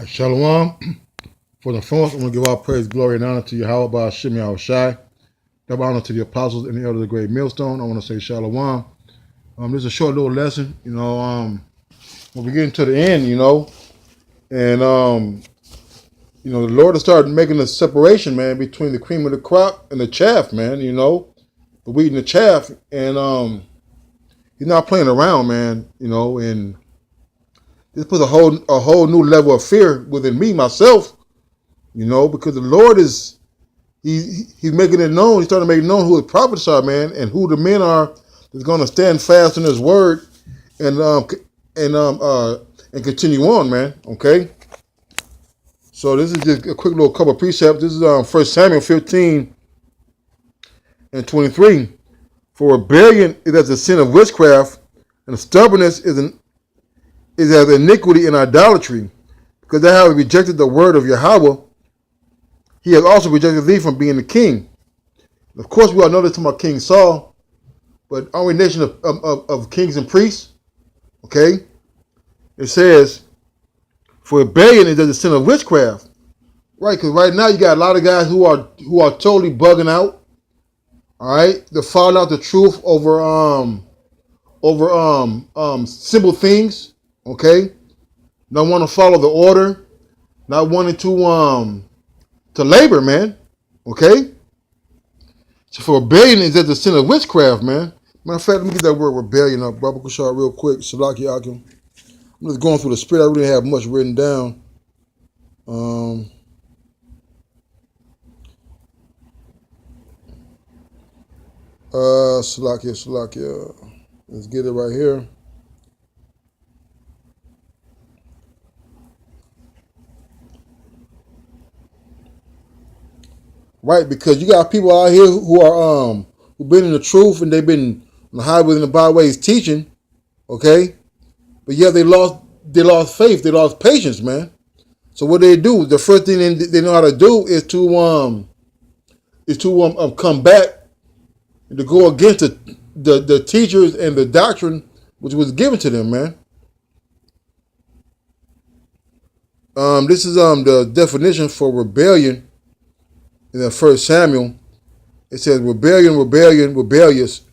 Shalom. For the fourth, I'm going to give all praise, glory, and honor to Yahweh by Hashem Yahushai. Double honor to the apostles and the elders of the great millstone. I want to say Shalom. This is a short little lesson. When we get into the end, and the Lord has started making a separation, man, between the cream of the crop and the chaff, man. The wheat and the chaff, and He's not playing around, man. And this puts a whole new level of fear within me, myself. Because the Lord He's making it known. He's starting to make it known who the prophets are, man, and who the men are that's going to stand fast in His word and continue on, man. Okay. So this is just a quick little couple of precepts. This is 1 Samuel 15 and 23. For rebellion is as the sin of witchcraft, and stubbornness is as iniquity and idolatry. Because thou hast rejected the word of Yahweh, He has also rejected thee from being the king. Of course, we all know this from our King Saul, but are we a nation of kings and priests? Okay? It says, for rebellion is as the sin of witchcraft. Right, because right now you got a lot of guys who are totally bugging out. All right? They're following out the truth over simple things. Okay? Don't want to follow the order. Not wanting to labor, man. Okay? So for rebellion is as the sin of witchcraft, man. Matter of fact, let me get that word rebellion up, Baba Kushar, real quick. Shalaki Akim. I'm just going through the spirit. I really have much written down. Salakia. Let's get it right here. Right, because you got people out here who are who've been in the truth and they've been on the highways and the byways teaching, okay? But yeah, they lost faith, they lost patience, man. So what they do, the first thing they know how to do is to come back and to go against the teachers and the doctrine which was given to them, man. This is the definition for rebellion in the 1 Samuel. It says rebellion, rebellious.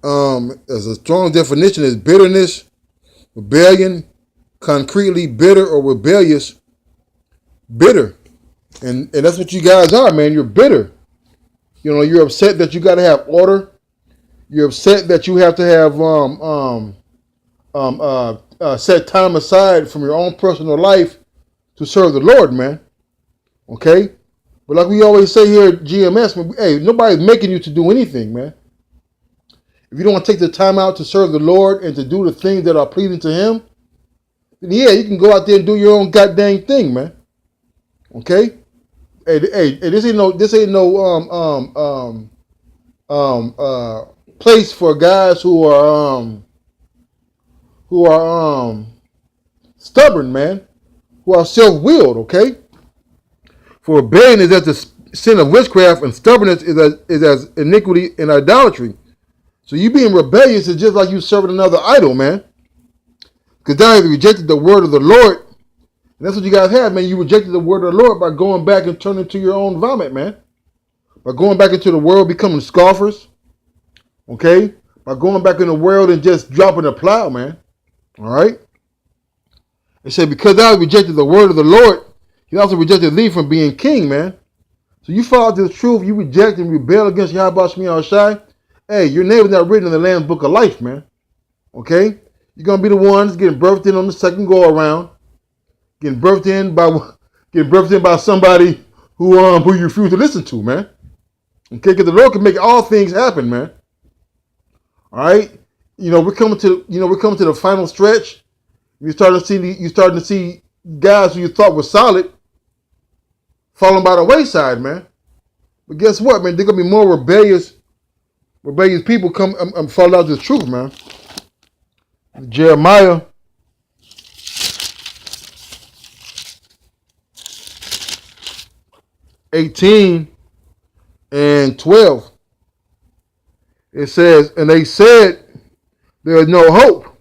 As a strong definition is bitterness, rebellion, concretely bitter or rebellious, bitter. And that's what you guys are, man. You're bitter. You're upset that you got to have order. You're upset that you have to have set time aside from your own personal life to serve the Lord, man. Okay? But like we always say here at GMS, hey, nobody's making you to do anything, man. If you don't want to take the time out to serve the Lord and to do the things that are pleasing to Him, then yeah, you can go out there and do your own goddamn thing, man. Okay? Hey, this ain't no place for guys who are stubborn, man, who are self-willed. Okay, for rebellion is as the sin of witchcraft, and stubbornness is as iniquity and idolatry. So you being rebellious is just like you serving another idol, man. Because now you rejected the word of the Lord. And that's what you guys have, man. You rejected the word of the Lord by going back and turning to your own vomit, man. By going back into the world, becoming scoffers. Okay? By going back in the world and just dropping the plow, man. All right? It said, because thou rejected the word of the Lord, He also rejected thee from being king, man. So you follow this truth, you reject and rebel against Yahweh Shemi Shai. Hey, your name is not written in the Lamb's Book of Life, man. Okay? You're going to be the ones getting birthed in on the second go around. Getting birthed in by somebody who you refuse to listen to, man. Okay, because the Lord can make all things happen, man. All right, we're coming to the final stretch. You're starting to see guys who you thought were solid falling by the wayside, man. But guess what, man? They're gonna be more rebellious people come fall out of the truth, man. Jeremiah 18 and 12. It says, and they said, there is no hope,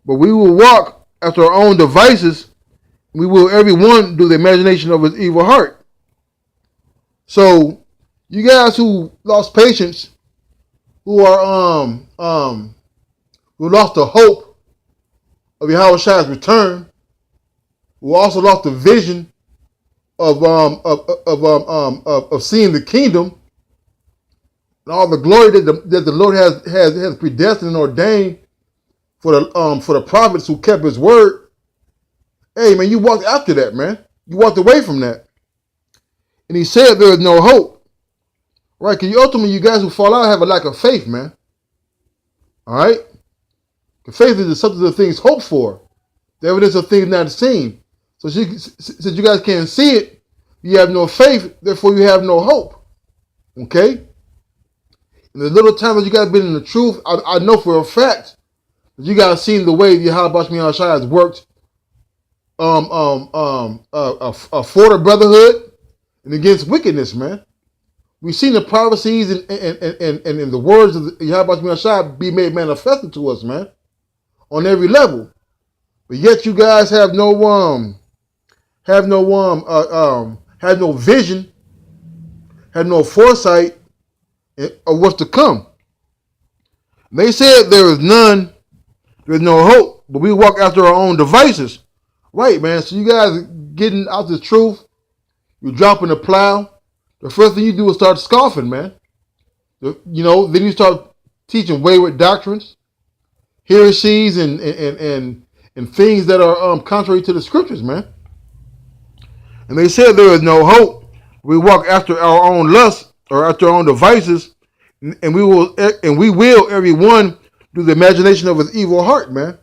but we will walk after our own devices We will every one do the imagination of his evil heart. So you guys who lost patience, who are who lost the hope of Yahweh return, who also lost the vision of seeing the kingdom and all the glory that the Lord has predestined and ordained for the prophets who kept his word. Hey man, you walked after that, man. You walked away from that. And he said there is no hope. Right? Because ultimately you guys who fall out have a lack of faith, man. Alright? The faith is the substance of things hoped for. The evidence of things not seen. So since you guys can't see it, you have no faith, therefore you have no hope. Okay? And the little time that you guys been in the truth, I know for a fact that you guys seen the way Yahweh has worked for the brotherhood and against wickedness, man. We've seen the prophecies and the words of Yahweh be made manifested to us, man, on every level. But yet you guys have no vision, have no foresight of what's to come. And they said there is none, there is no hope, but we walk after our own devices. Right, man. So you guys getting out the truth, you're dropping the plow. The first thing you do is start scoffing, man. Then you start teaching wayward doctrines, heresies, and things that are contrary to the scriptures, man. And they said there is no hope. We walk after our own lusts or after our own devices, and we will every one do the imagination of his evil heart, man.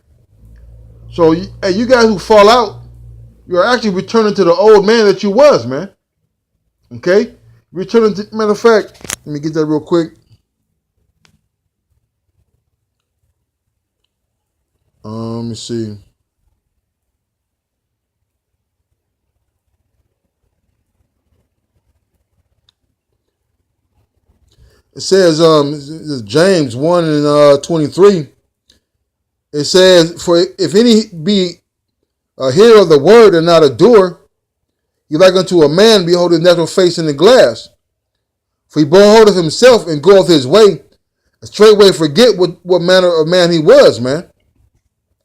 So you guys who fall out, you're actually returning to the old man that you was, man. Okay? Returning to, matter of fact, let me get that real quick. Let me see. It says, this is James 1 and 23. It says, for if any be a hearer of the word and not a doer, he like unto a man behold his natural face in the glass. For he beholdeth himself and goeth his way, and straightway forget what manner of man he was, man.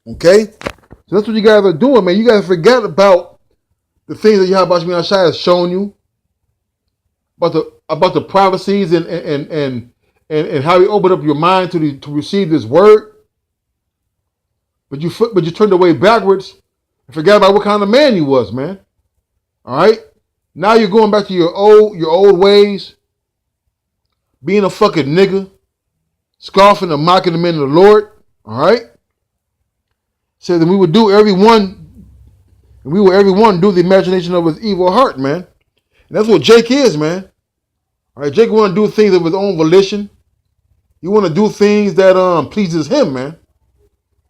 Okay? So that's what you guys are doing, man. You guys forget about the things that Yahweh has shown you, about the prophecies and how he opened up your mind to receive this word. But you turned away backwards and forgot about what kind of man you was, man. All right? Now you're going back to your old ways, being a fucking nigga, scoffing and mocking the men of the Lord. All right? Said that we would do every one do the imagination of his evil heart, man. And that's what Jake is, man. All right, Jake want to do things of his own volition. He want to do things that pleases him, man.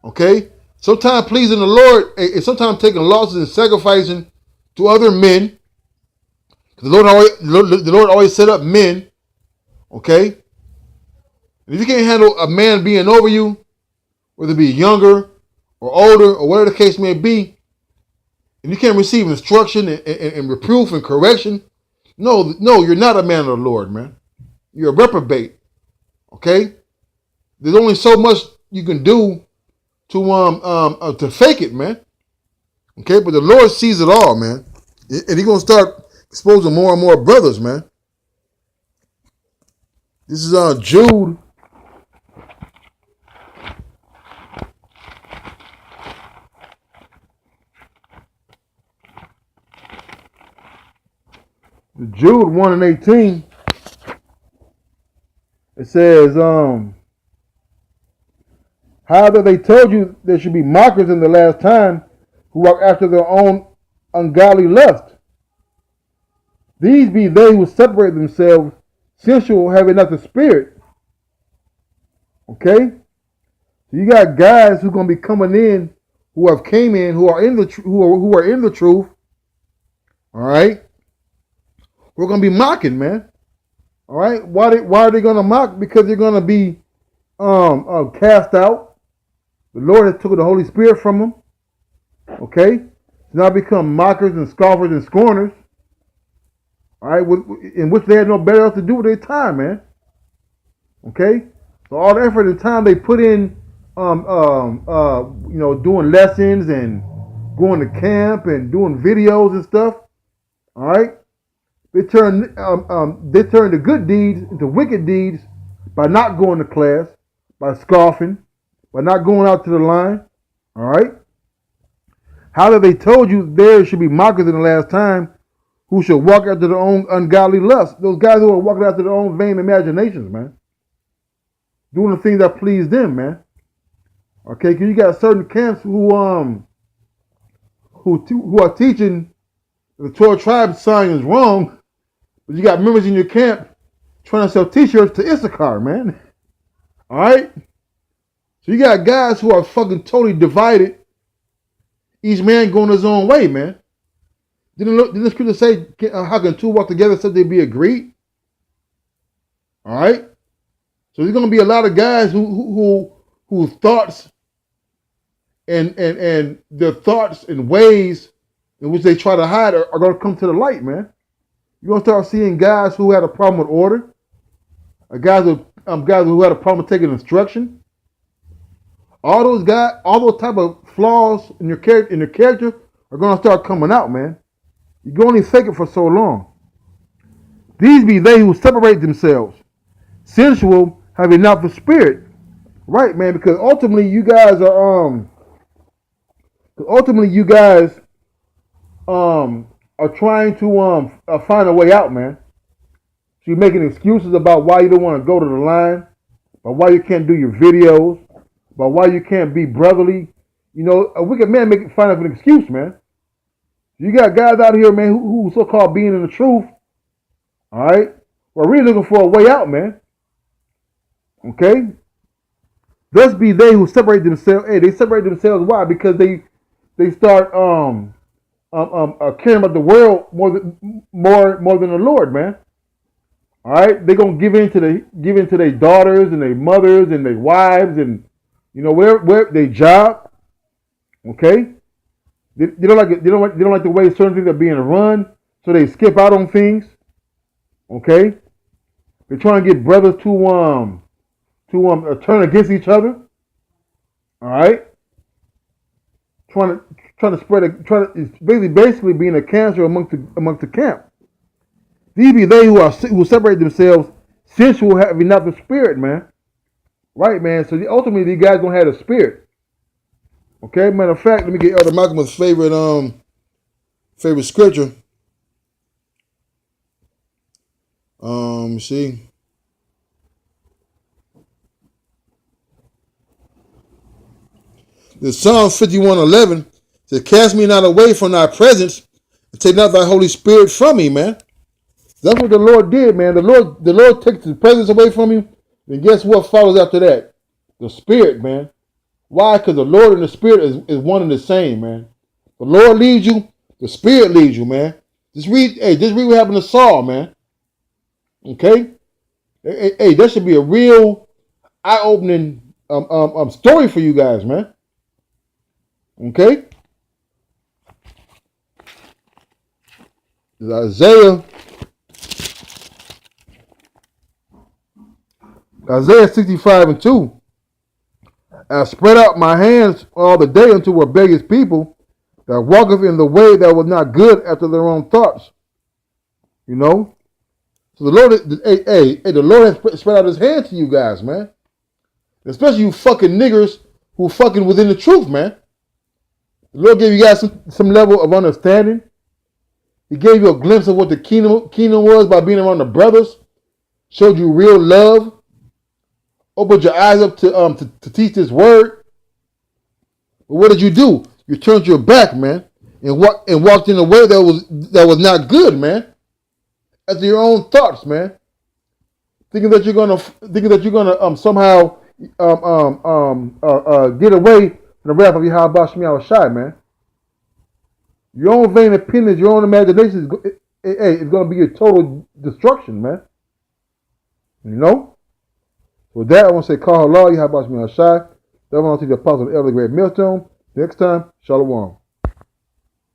Okay? Sometimes pleasing the Lord is sometimes taking losses and sacrificing to other men. The Lord always set up men. Okay? And if you can't handle a man being over you, whether it be younger or older or whatever the case may be, and you can't receive instruction and reproof and correction, no, you're not a man of the Lord, man. You're a reprobate. Okay? There's only so much you can do to fake it, man. Okay? But the Lord sees it all, man. And he's gonna start exposing more and more brothers, man. This is Jude. Jude 1 and 18. It says, how that they told you there should be mockers in the last time who walk after their own ungodly lust. These be they who separate themselves, sensual, having not the spirit. Okay? So you got guys who are going to be coming in, who have came in, who are in the who are in the truth. All right? We're going to be mocking, man. All right? Why are they going to mock? Because they're going to be cast out. The Lord has took the Holy Spirit from them. Okay? to not become mockers and scoffers and scorners. All right, in which they had no better else to do with their time, man. Okay, so all the effort and time they put in, doing lessons and going to camp and doing videos and stuff. All right, they turn the good deeds into wicked deeds by not going to class, by scoffing, by not going out to the line. All right. How that they told you there should be mockers in the last time who shall walk after their own ungodly lust. Those guys who are walking after their own vain imaginations, man. Doing the things that please them, man. Okay, because you got certain camps who are teaching the 12 tribes sign is wrong, but you got members in your camp trying to sell t-shirts to Issachar, man. All right? So you got guys who are fucking totally divided, each man going his own way, man. Didn't the scripture say, how can two walk together except they be agreed? All right? So there's going to be a lot of guys whose thoughts and their thoughts and ways in which they try to hide are going to come to the light, man. You're going to start seeing guys who had a problem with order, guys who had a problem with taking instruction. All those type of flaws in your character are going to start coming out, man. You can only fake it for so long. These be they who separate themselves, sensual, having not the spirit. Right, man, because ultimately you guys are trying to find a way out, man. So you're making excuses about why you don't want to go to the line, about why you can't do your videos, about why you can't be brotherly. You know, a wicked man find an excuse, man. You got guys out here, man, who so-called being in the truth, all right, we're really looking for a way out, man. Okay? Thus be they who separate themselves. Hey, they separate themselves. Why? Because they start caring about the world more than the Lord, man. All right, they're gonna give in to their daughters and their mothers and their wives and where their job. Okay, they don't like the way certain things are being run, so they skip out on things. Okay, they're trying to get brothers to turn against each other. All right, trying to spread basically being a cancer amongst the camp. These be they who separate themselves, sensual, having not the spirit, man. Right, man. So ultimately, these guys gonna have the spirit. Okay. Matter of fact, let me get Elder Malcolm's favorite scripture. See. The Psalm 51:11 says, "Cast me not away from thy presence, and take not thy Holy Spirit from me," man. That's what the Lord did, man. The Lord takes the presence away from you, then guess what follows after that? The Spirit, man. Why? Because the Lord and the Spirit is one and the same, man. The Lord leads you, the Spirit leads you, man. Just read what happened to Saul, man. Okay? Hey, that should be a real eye-opening story for you guys, man. Okay? Isaiah 65:2. I spread out my hands all the day unto rebellious people that walketh in the way that was not good after their own thoughts. You know? So the Lord has spread out his hand to you guys, man. Especially you fucking niggers who fucking within the truth, man. The Lord gave you guys some level of understanding. He gave you a glimpse of what the kingdom was by being around the brothers. Showed you real love. Opened your eyes up to teach this word. But what did you do? You turned your back, man, and walked in a way that was not good, man. After your own thoughts, man. Thinking that you're gonna somehow get away from the wrath of Yahweh Shemi Shai, man. Your own vain opinions, your own imagination is going to be your total destruction, man. You know? With that, I want to say, Call Allah, Yahweh Shemi Shai. That one, I'll see the Apostle of the Elder Great Millstone. Next time, Shalom.